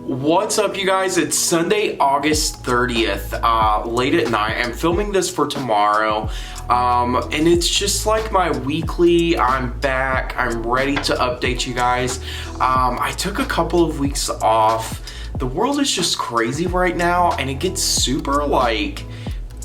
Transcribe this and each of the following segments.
What's up, you guys? It's Sunday, August 30th, late at night. I'm filming this for tomorrow, and it's just like my weekly. I'm back. I'm ready to update you guys. I took a couple of weeks off. The world is just crazy right now, and it gets super,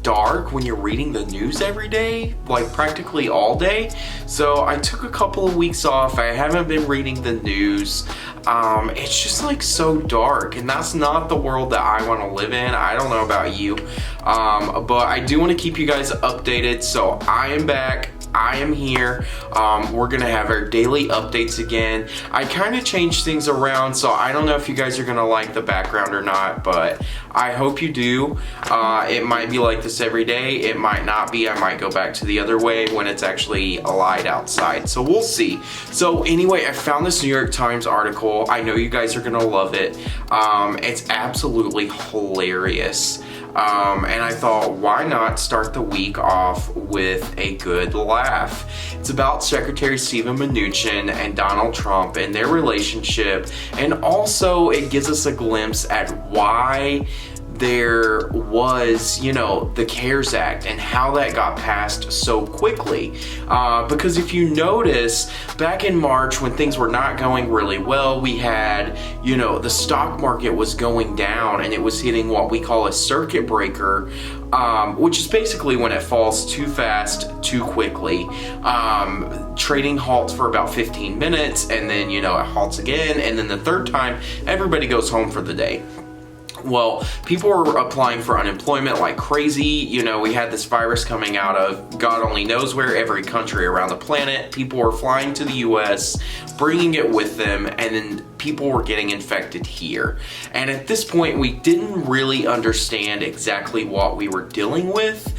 dark when you're reading the news every day, practically all day. So I took a couple of weeks off. I haven't been reading the news. It's just so dark, and that's not the world that I want to live in. I don't know about you, but I do want to keep you guys updated. So I am back. I am here. We're gonna have our daily updates again. I kind of changed things around, so I don't know if you guys are gonna like the background or not, but I hope you do. It might be like this every day. It might not be. I might go back to the other way when it's actually light outside, so we'll see. So anyway, I found this New York Times article. I know you guys are gonna love it. It's absolutely hilarious. And I thought, why not start the week off with a good laugh? It's about Secretary Steve Mnuchin and Donald Trump and their relationship, and also it gives us a glimpse at why there was, the CARES Act and how that got passed so quickly. Because if you notice, back in March when things were not going really well, we had, the stock market was going down and it was hitting what we call a circuit breaker, which is basically when it falls too fast, too quickly. Trading halts for about 15 minutes and then, it halts again. And then the third time, everybody goes home for the day. Well, people were applying for unemployment like crazy. We had this virus coming out of God only knows where, every country around the planet. People were flying to the US, bringing it with them, and then people were getting infected here. And at this point, we didn't really understand exactly what we were dealing with.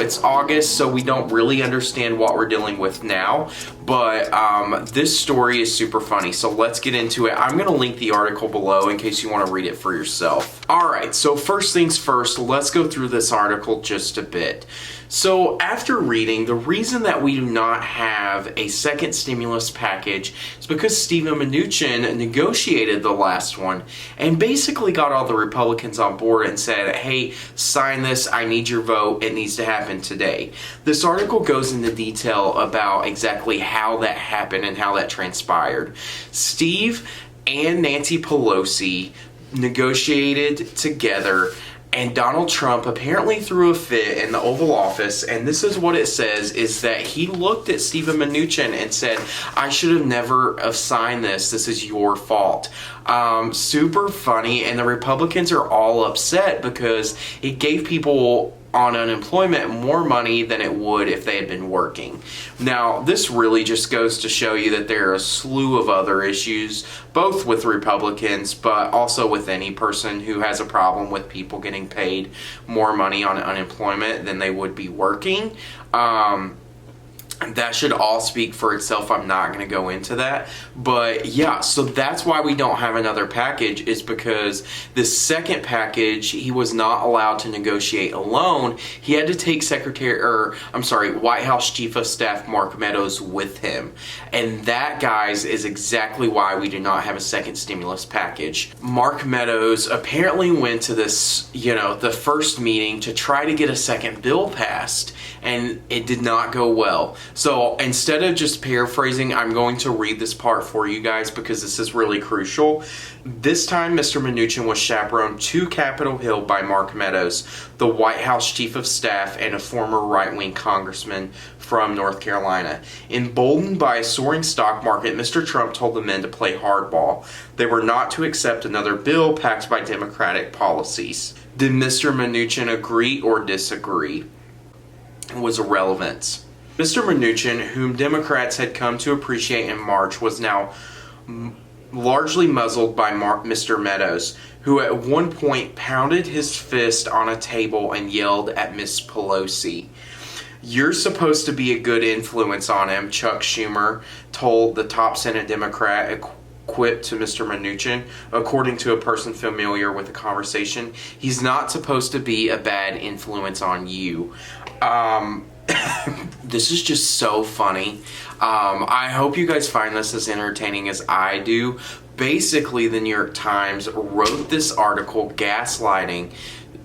It's August, so we don't really understand what we're dealing with now, but this story is super funny, so let's get into it. I'm gonna link the article below in case you want to read it for yourself. Alright, so first things first, let's go through this article just a bit. So after reading, the reason that we do not have a second stimulus package is because Steve Mnuchin negotiated the last one and basically got all the Republicans on board and said, hey, sign this, I need your vote, it needs to happen today. This article goes into detail about exactly how that happened and how that transpired. Steve and Nancy Pelosi negotiated together, and Donald Trump apparently threw a fit in the Oval Office, and this is what it says, is that he looked at Steve Mnuchin and said, I should have never have signed this. This is your fault. Super funny, and the Republicans are all upset because it gave people on unemployment more money than it would if they had been working. Now, this really just goes to show you that there are a slew of other issues, both with Republicans, but also with any person who has a problem with people getting paid more money on unemployment than they would be working. That should all speak for itself. I'm not going to go into that. But yeah, so that's why we don't have another package, is because this second package, he was not allowed to negotiate alone. He had to take White House Chief of Staff Mark Meadows with him. And that, guys, is exactly why we do not have a second stimulus package. Mark Meadows apparently went to this, the first meeting to try to get a second bill passed, and it did not go well. So instead of just paraphrasing, I'm going to read this part for you guys because this is really crucial. This time, Mr. Mnuchin was chaperoned to Capitol Hill by Mark Meadows, the White House Chief of Staff and a former right-wing congressman from North Carolina. Emboldened by a soaring stock market, Mr. Trump told the men to play hardball. They were not to accept another bill packed by Democratic policies. Did Mr. Mnuchin agree or disagree? It was irrelevant. Mr. Mnuchin, whom Democrats had come to appreciate in March, was now largely muzzled by Mr. Meadows, who at one point pounded his fist on a table and yelled at Miss Pelosi. You're supposed to be a good influence on him, Chuck Schumer told the top Senate Democrat, quipped to Mr. Mnuchin, according to a person familiar with the conversation. He's not supposed to be a bad influence on you. This is just so funny. I hope you guys find this as entertaining as I do. basically the New York Times wrote this article gaslighting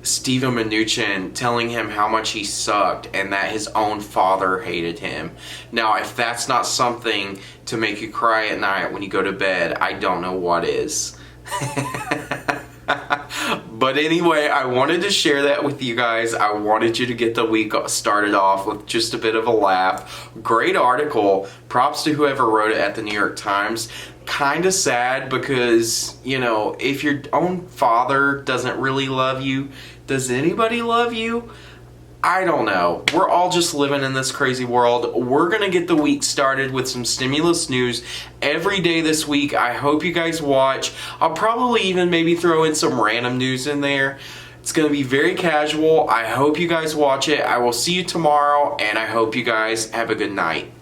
Steve Mnuchin, telling him how much he sucked and that his own father hated him. Now, if that's not something to make you cry at night when you go to bed, I don't know what is. But anyway, I wanted to share that with you guys. I wanted you to get the week started off with just a bit of a laugh. Great article. Props to whoever wrote it at the New York Times. Kind of sad because, you know, if your own father doesn't really love you, does anybody love you? I don't know. We're all just living in this crazy world. We're going to get the week started with some stimulus news every day this week. I hope you guys watch. I'll probably even maybe throw in some random news in there. It's going to be very casual. I hope you guys watch it. I will see you tomorrow, and I hope you guys have a good night.